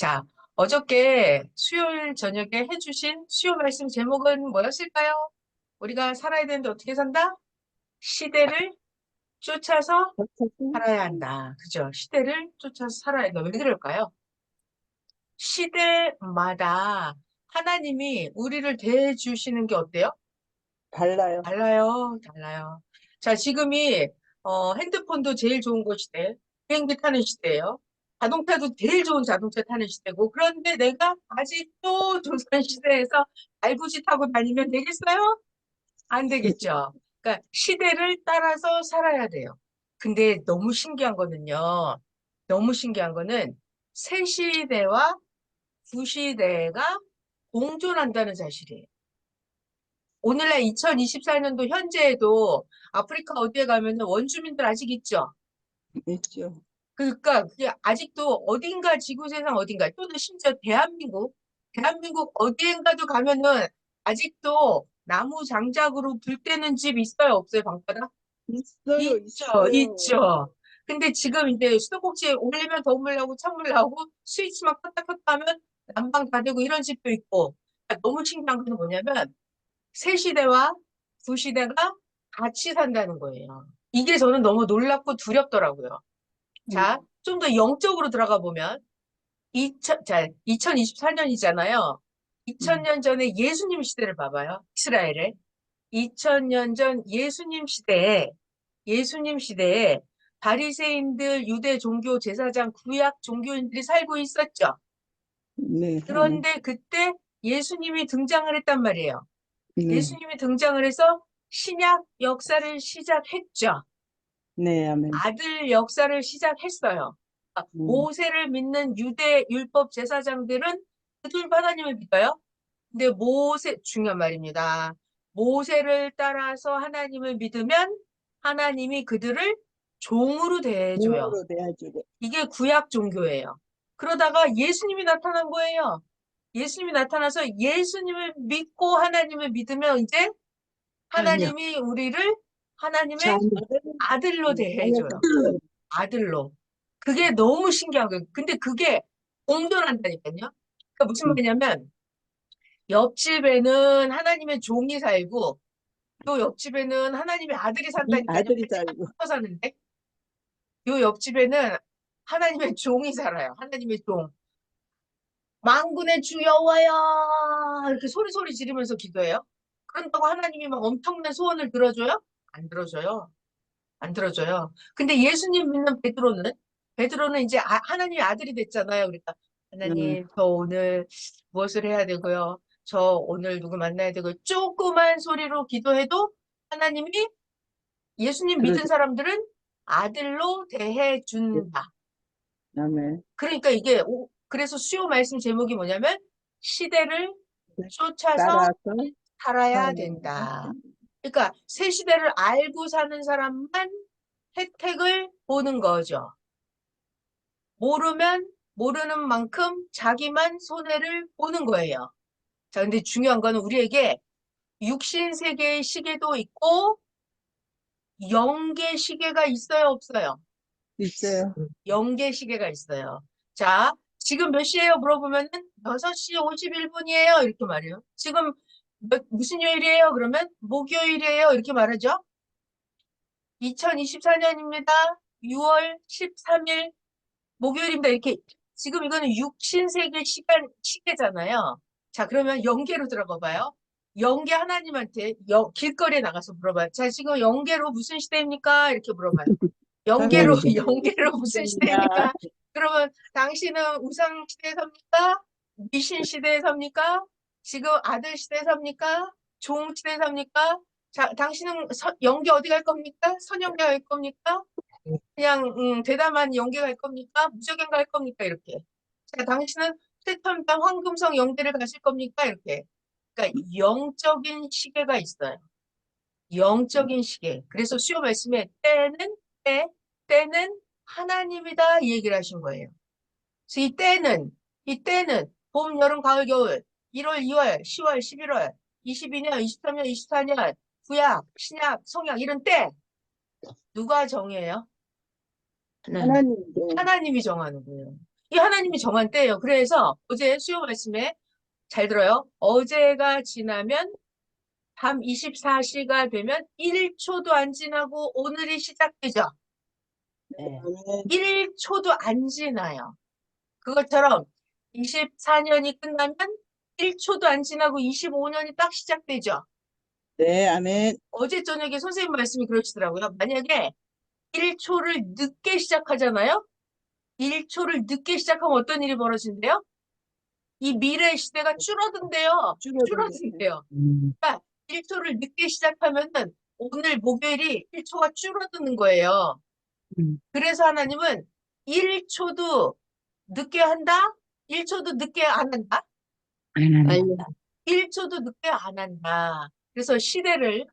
자, 어저께 수요일 저녁에 해주신 수요 말씀 제목은 뭐였을까요? 우리가 살아야 되는데 어떻게 산다? 시대를 쫓아서 살아야 한다. 그죠? 시대를 쫓아서 살아야 한다. 왜 그럴까요? 시대마다 하나님이 우리를 대해주시는 게 어때요? 달라요. 달라요. 달라요. 자, 지금이 핸드폰도 제일 좋은 거 시대, 비행기 타는 시대예요. 자동차도 제일 좋은 자동차 타는 시대고, 그런데 내가 아직도 조선 시대에서 알부지 타고 다니면 되겠어요? 안 되겠죠. 그러니까 시대를 따라서 살아야 돼요. 근데 너무 신기한 거는요. 너무 신기한 거는 새 시대와 구시대가 공존한다는 사실이에요. 오늘날 2024년도 현재에도 아프리카 어디에 가면은 원주민들 아직 있죠. 있죠. 그러니까 그게 아직도 어딘가 지구세상 어딘가 또는 심지어 대한민국 어디엔가도 가면은 아직도 나무 장작으로 불 때는 집 있어요, 없어요, 방바다? 있어요, 있죠, 있어요. 있죠. 근데 지금 이제 수도꼭지에 올리면 더물 나오고 찬물 나오고 스위치만 껐다 켰다 하면 난방 다 되고 이런 집도 있고. 그러니까 너무 신기한 건 뭐냐면 새 시대와 구 시대가 같이 산다는 거예요. 이게 저는 너무 놀랍고 두렵더라고요. 자, 음, 좀 더 영적으로 들어가 보면 2024년이잖아요. 음, 2000년 전에 예수님 시대를 봐봐요. 이스라엘에. 2000년 전 예수님 시대에 바리새인들, 유대 종교 제사장, 구약 종교인들이 살고 있었죠. 네, 아멘. 그런데 그때 예수님이 등장을 했단 말이에요. 네, 예수님이 등장을 해서 신약 역사를 시작했죠. 네, 아멘. 아들 역사를 시작했어요. 음, 모세를 믿는 유대 율법 제사장들은 그들도 하나님을 믿어요. 근데 중요한 말입니다. 모세를 따라서 하나님을 믿으면 하나님이 그들을 종으로 대해줘요. 종으로 대하주래. 이게 구약 종교예요. 그러다가 예수님이 나타난 거예요. 예수님이 나타나서 예수님을 믿고 하나님을 믿으면 이제 아니요. 하나님이 우리를 하나님의 자녀. 아들로 자녀 대해줘요. 삼 아들로. 그게 너무 신기한 거예요. 근데 그게 공존한다니까요. 그러니까 무슨 음, 말이냐면 옆집에는 하나님의 종이 살고 요 옆집에는 하나님의 아들이 이 산다니까요. 아들이 같이 딱 살고. 붙어 사는데 요 옆집에는 하나님의 종이 살아요. 하나님의 종. 만군의 주 여호와여 이렇게 소리 지르면서 기도해요. 그런다고 하나님이 막 엄청난 소원을 들어줘요? 안 들어줘요. 안 들어줘요. 근데 예수님 믿는 베드로는 이제 하나님의 아들이 됐잖아요. 그러니까 음, 하나님 저 오늘 무엇을 해야 되고요. 저 오늘 누구 만나야 되고요. 조그만 소리로 기도해도 하나님이 예수님 믿은 들어줘. 사람들은 아들로 대해 준다. 아멘. 그러니까 그래서 수요 말씀 제목이 뭐냐면 시대를 쫓아서 따라서 살아야 살아야 된다. 된다. 그러니까 새 시대를 알고 사는 사람만 혜택을 보는 거죠. 모르면 모르는 만큼 자기만 손해를 보는 거예요. 자, 근데 중요한 거는 우리에게 육신 세계의 시계도 있고 영계 시계가 있어요, 없어요? 있어요. 영계 시계가 있어요. 자, 지금 몇 시예요? 물어보면은 6시 51분이에요. 이렇게 말해요. 지금 무슨 요일이에요? 그러면 목요일이에요. 이렇게 말하죠. 2024년입니다. 6월 13일 목요일입니다. 이렇게 지금 이거는 육신세계 시계잖아요. 자, 그러면 영계로 들어가 봐요. 영계 하나님한테 길거리에 나가서 물어봐요. 자, 지금 영계로 무슨 시대입니까? 이렇게 물어봐요. 영계로 하나님께 영계로 무슨 입니다. 시대입니까? 그러면 당신은 우상 시대에 삽니까? 미신 시대에 삽니까? 지금 아들 시대에 삽니까? 종 시대에 삽니까? 자, 당신은 영계 어디 갈 겁니까? 선영계 갈 겁니까? 그냥 대담한 연계 갈 겁니까? 무적행 갈 겁니까? 이렇게. 자, 당신은 최첨단 황금성 연계를 가실 겁니까? 이렇게. 그러니까 영적인 시계가 있어요. 영적인 시계. 그래서 수요 말씀에 때는 하나님이다 이 얘기를 하신 거예요. 그래서 이 때는 봄, 여름, 가을, 겨울, 1월, 2월, 10월, 11월, 22년, 23년, 24년, 구약, 신약, 성약 이런 때 누가 정해요? 하나님께 하나님이 정하는 거예요. 이 하나님이 정한 때예요. 그래서 어제 수요 말씀에 잘 들어요. 어제가 지나면 밤 24시가 되면 1초도 안 지나고 오늘이 시작되죠. 네. 1초도 안 지나요. 그것처럼 24년이 끝나면 1초도 안 지나고 25년이 딱 시작되죠. 네, 아멘. 어제 저녁에 선생님 말씀이 그러시더라고요. 만약에 1초를 늦게 시작하잖아요. 1초를 늦게 시작하면 어떤 일이 벌어진대요? 이 미래 시대가 줄어든대요. 줄어든대요. 그러니까 1초를 늦게 시작하면은 오늘 목요일이 1초가 줄어드는 거예요. 그래서 하나님은 1초도 늦게 한다? 1초도 늦게 안 한다? 아멘. 1초도 늦게 안 한다. 그래서 시대를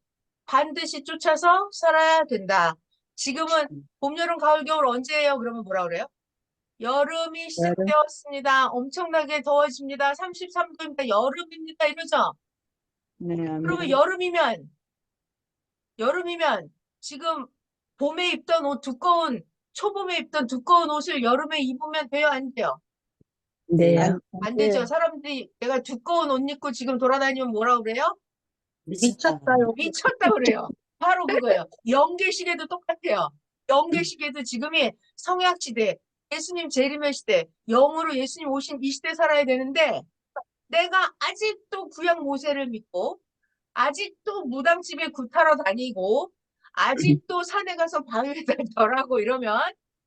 반드시 쫓아서 살아야 된다. 지금은 봄, 여름, 가을, 겨울 언제예요? 그러면 뭐라 그래요? 여름이 시작되었습니다. 엄청나게 더워집니다. 33도입니다. 여름입니다. 이러죠? 네, 그러면 아멘. 여름이면 지금 봄에 입던 옷 초봄에 입던 두꺼운 옷을 여름에 입으면 돼요? 안 돼요? 네. 안 되죠. 사람들이 내가 두꺼운 옷 입고 지금 돌아다니면 뭐라 그래요? 미쳤어요. 미쳤다 그래요. 바로 그거예요. 영계시계도 똑같아요. 영계시계도 지금이 성약시대, 예수님 재림의 시대, 영으로 예수님 오신 이 시대 살아야 되는데 내가 아직도 구약 모세를 믿고 아직도 무당집에 구타러 다니고 아직도 산에 가서 방에다 절하고 이러면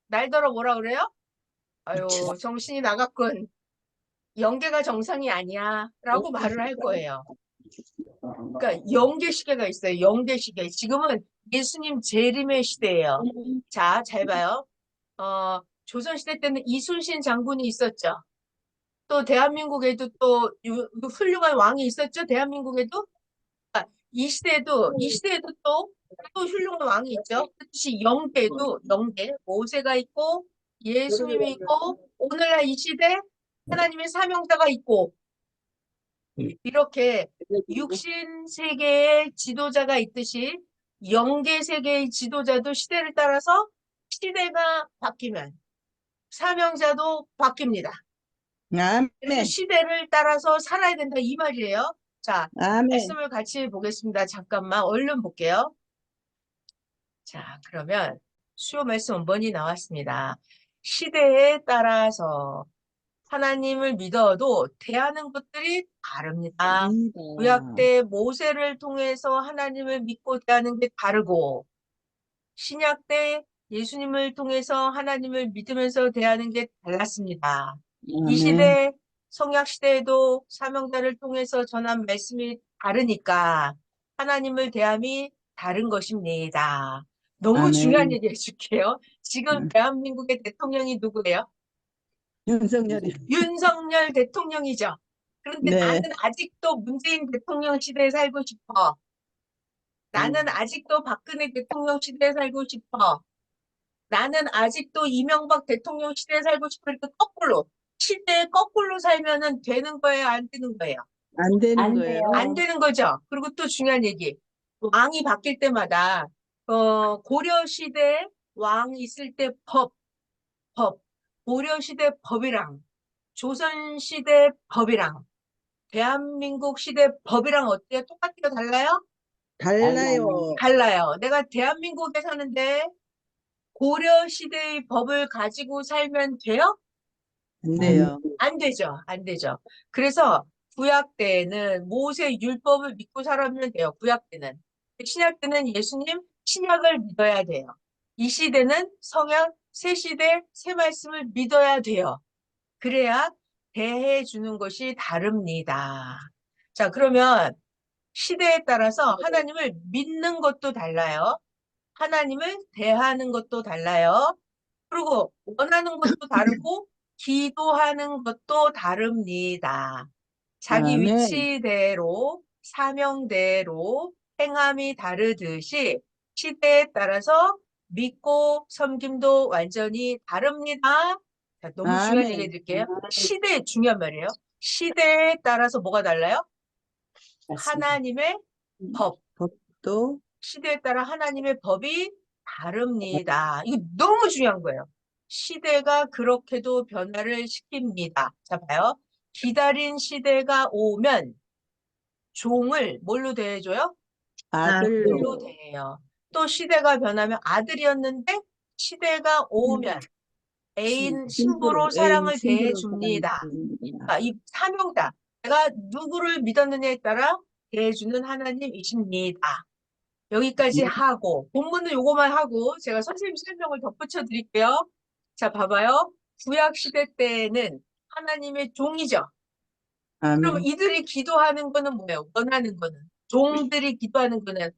날더러 뭐라 그래요? 아유, 정신이 나갔군. 영계가 정상이 아니야 라고 말을 할 거예요. 그러니까 영계시계가 있어요. 영계시계. 지금은 예수님 재림의 시대예요. 자, 잘 봐요. 조선시대 때는 이순신 장군이 있었죠. 또 대한민국에도 또 훌륭한 왕이 있었죠. 대한민국에도. 이 시대에도 또 훌륭한 왕이 있죠. 그렇듯이 영계, 모세가 있고 예수님이 있고 오늘날 이 시대 하나님의 사명자가 있고 이렇게 육신 세계의 지도자가 있듯이 영계 세계의 지도자도 시대를 따라서 시대가 바뀌면 사명자도 바뀝니다. 그래서 아멘. 시대를 따라서 살아야 된다 이 말이에요. 자, 아멘. 말씀을 같이 보겠습니다. 잠깐만 얼른 볼게요. 자, 그러면 수요 말씀 원본이 나왔습니다. 시대에 따라서 하나님을 믿어도 대하는 것들이 다릅니다. 구약 때 모세를 통해서 하나님을 믿고 대하는 게 다르고 신약 때 예수님을 통해서 하나님을 믿으면서 대하는 게 달랐습니다. 이 아멘. 시대 성약 시대에도 사명자를 통해서 전한 말씀이 다르니까 하나님을 대함이 다른 것입니다. 너무 아멘. 중요한 얘기 해줄게요. 지금 대한민국의 대통령이 누구예요? 윤석열이. 윤석열 대통령이죠. 그런데 네. 나는 아직도 문재인 대통령 시대에 살고 싶어. 나는 아직도 박근혜 대통령 시대에 살고 싶어. 나는 아직도 이명박 대통령 시대에 살고 싶어. 이렇게 거꾸로. 시대에 거꾸로 살면은 되는 거예요? 안 되는 거예요? 안 되는 안 거예요. 돼요. 안 되는 거죠. 그리고 또 중요한 얘기. 왕이 바뀔 때마다, 고려 시대 왕 있을 때 법, 고려 시대 법이랑, 조선 시대 법이랑, 대한민국 시대 법이랑 어때요? 똑같아요? 달라요? 달라요. 달라요. 내가 대한민국에 사는데 고려 시대의 법을 가지고 살면 돼요? 안 돼요. 안 되죠. 안 되죠. 그래서 구약 때에는 모세 율법을 믿고 살면 돼요. 구약 때는. 신약 때는 예수님 신약을 믿어야 돼요. 이 시대는 성약 새 시대 새 말씀을 믿어야 돼요. 그래야 대해 주는 것이 다릅니다. 자, 그러면 시대에 따라서 하나님을 믿는 것도 달라요. 하나님을 대하는 것도 달라요. 그리고 원하는 것도 다르고 기도하는 것도 다릅니다. 자기 아멘. 위치대로 사명대로 행함이 다르듯이 시대에 따라서 믿고 섬김도 완전히 다릅니다. 자, 너무 중요한 얘기 아멘. 해드릴게요. 시대 중요한 말이에요. 시대에 따라서 뭐가 달라요? 맞습니다. 하나님의 법. 법도 시대에 따라 하나님의 법이 다릅니다. 이거 너무 중요한 거예요. 시대가 그렇게도 변화를 시킵니다. 자, 봐요. 기다린 시대가 오면 종을 뭘로 대해줘요? 아들로. 아들로 대해요. 또 시대가 변하면 아들이었는데 시대가 오면 애인, 신부로 사랑을 대해줍니다. 아, 이 사명다. 내가 누구를 믿었느냐에 따라 대해주는 하나님이십니다. 여기까지 하고 본문은 요거만 하고 제가 선생님 설명을 덧붙여 드릴게요. 자, 봐봐요. 구약 시대 때에는 하나님의 종이죠. 그럼 아멘. 이들이 기도하는 거는 뭐예요? 원하는 거는. 종들이 기도하는 거는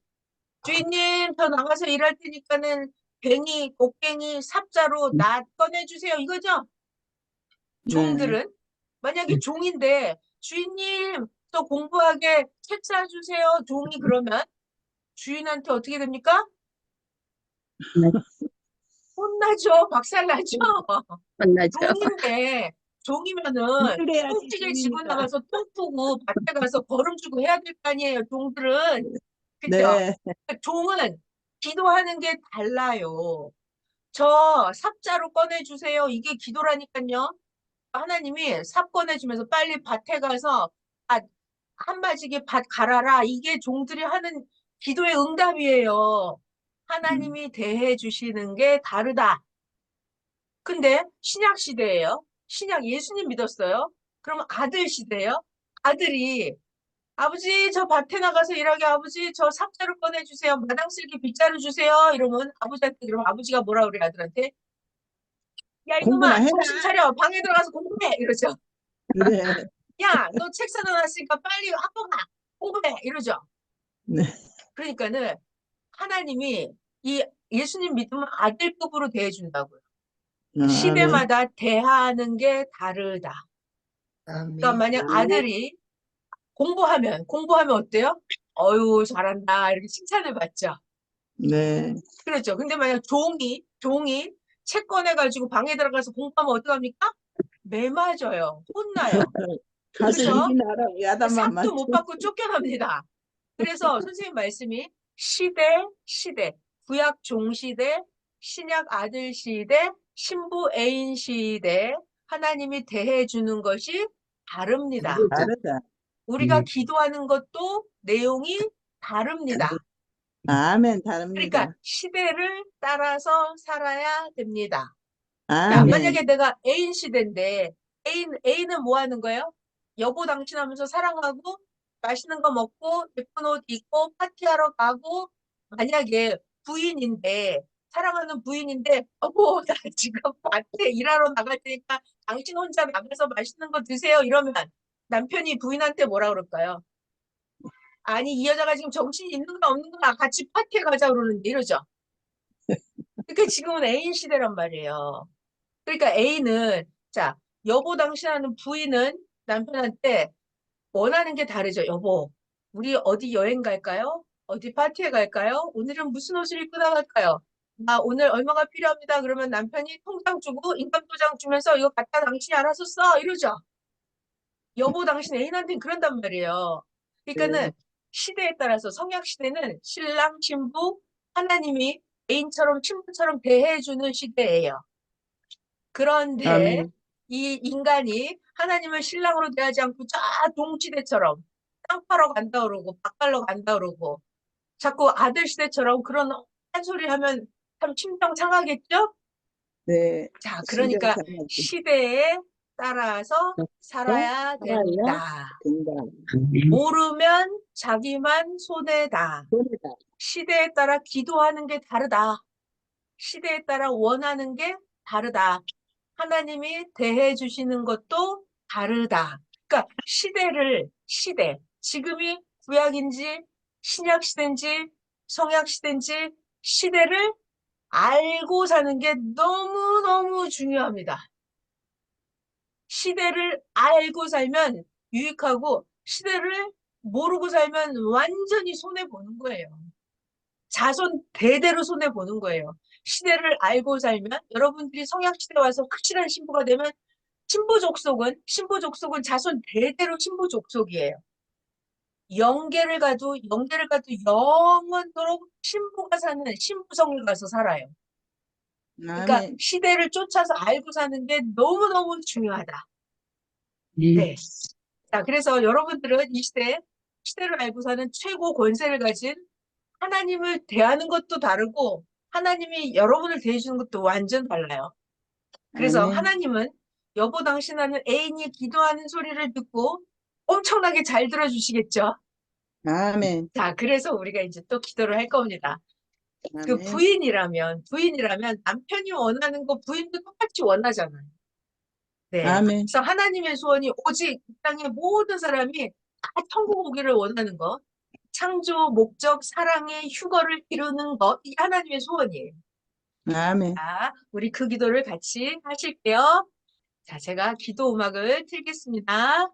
주인님, 저 나가서 일할 테니까는 괭이, 곡괭이, 삽자로 나 꺼내주세요. 이거죠? 네. 종들은. 만약에 종인데 주인님, 저 공부하게 책 사주세요. 종이 그러면 주인한테 어떻게 됩니까? 혼나죠. 박살나죠. 만나죠. 종인데 종이면은 그래야지 똥찌개 지고 종이니까. 나가서 똥 푸고 밭에 가서 거름 주고 해야 될 거 아니에요. 종들은. 그죠? 네. 종은 기도하는 게 달라요. 저 삽자루 꺼내주세요. 이게 기도라니까요. 하나님이 삽 꺼내주면서 빨리 밭에 가서 한마디게 밭 갈아라. 이게 종들이 하는 기도의 응답이에요. 하나님이 대해 주시는 게 다르다. 근데 신약 시대예요. 신약 예수님 믿었어요. 그러면 아들 시대예요. 아들이 아버지 저 밭에 나가서 일하게 아버지 저 삽자루 꺼내주세요. 마당 쓸기 빗자루 주세요. 이러면 아버지한테 그러면 아버지가 뭐라 그래 아들한테? 야 공부나 이놈아 해라. 정신 차려 방에 들어가서 공부해 이러죠. 네. 야 너 책 사다 놨으니까 빨리 학교 가 공부해 이러죠. 네. 그러니까는 하나님이 이 예수님 믿으면 아들급으로 대해준다고요. 아멘. 시대마다 대하는 게 다르다. 그러니까 만약 아들이 공부하면 어때요? 어유 잘한다 이렇게 칭찬을 받죠. 네. 그렇죠. 근데 만약 종이 책 꺼내가지고 방에 들어가서 공부하면 어떡합니까? 매 맞아요. 혼나요. 가서 그렇죠? 일이나 하라고 야단만 삽도 못 맞죠. 받고 쫓겨납니다. 그래서 선생님 말씀이 시대, 구약 종시대, 신약 아들 시대, 신부 애인 시대, 하나님이 대해주는 것이 다릅니다. 다르다. 우리가 기도하는 것도 내용이 다릅니다. 아멘. 다릅니다. 그러니까 시대를 따라서 살아야 됩니다. 자, 아멘. 만약에 내가 애인 시대인데 애인은 뭐 하는 거예요? 여보 당신하면서 사랑하고 맛있는 거 먹고 예쁜 옷 입고 파티하러 가고 만약에 부인인데 사랑하는 부인인데 여보 나 지금 밭에 일하러 나갈 테니까 당신 혼자 나가서 맛있는 거 드세요 이러면 남편이 부인한테 뭐라 그럴까요? 아니 이 여자가 지금 정신이 있는가 없는가 같이 파티에 가자 그러는데 이러죠. 그러니까 지금은 애인 시대란 말이에요. 그러니까 A는 자 여보 당신하는 부인은 남편한테 원하는 게 다르죠. 여보 우리 어디 여행 갈까요? 어디 파티에 갈까요? 오늘은 무슨 옷을 입고 나갈까요? 나 오늘 얼마가 필요합니다. 그러면 남편이 통장 주고 인감도장 주면서 이거 갖다 당신이 알아서 써 이러죠. 여보 당신 애인한테는 그런단 말이에요. 그러니까는 시대에 따라서 성약 시대는 신랑 신부 하나님이 애인처럼 신부처럼 대해주는 시대예요. 그런데 아멘. 이 인간이 하나님을 신랑으로 대하지 않고 저 동시대처럼 땅 파러 간다 그러고 밥 갈러 간다 그러고 자꾸 아들 시대처럼 그런 한 소리 하면 참 심정 상하겠죠? 네. 자, 신경 그러니까 쓰면 시대에 따라서 살아야 된다. 된다. 모르면 자기만 손해다. 손해다. 시대에 따라 기도하는 게 다르다. 시대에 따라 원하는 게 다르다. 하나님이 대해 주시는 것도 다르다. 그러니까 시대, 지금이 구약인지 신약 시대인지 성약 시대인지 시대를 알고 사는 게 너무너무 중요합니다. 시대를 알고 살면 유익하고 시대를 모르고 살면 완전히 손해보는 거예요. 자손 대대로 손해보는 거예요. 시대를 알고 살면 여러분들이 성약시대 와서 확실한 신부가 되면 신부 족속은 자손 대대로 신부 족속이에요. 영계를 가도 영원토록 신부가 사는 신부성을 가서 살아요. 그러니까 아멘. 시대를 쫓아서 알고 사는 게 너무너무 중요하다. 네. 자, 그래서 여러분들은 이 시대를 알고 사는 최고 권세를 가진 하나님을 대하는 것도 다르고 하나님이 여러분을 대해주는 것도 완전 달라요. 그래서 아멘. 하나님은 여보 당신하는 애인이 기도하는 소리를 듣고 엄청나게 잘 들어주시겠죠? 아멘. 자, 그래서 우리가 이제 또 기도를 할 겁니다. 그 아멘. 부인이라면 남편이 원하는 거 부인도 똑같이 원하잖아요. 네. 아멘. 그래서 하나님의 소원이 오직 이 땅의 모든 사람이 다 천국 오기를 원하는 거. 창조, 목적, 사랑의 휴거를 이루는 것. 이게 하나님의 소원이에요. 아멘. 자, 우리 그 기도를 같이 하실게요. 자, 제가 기도 음악을 틀겠습니다.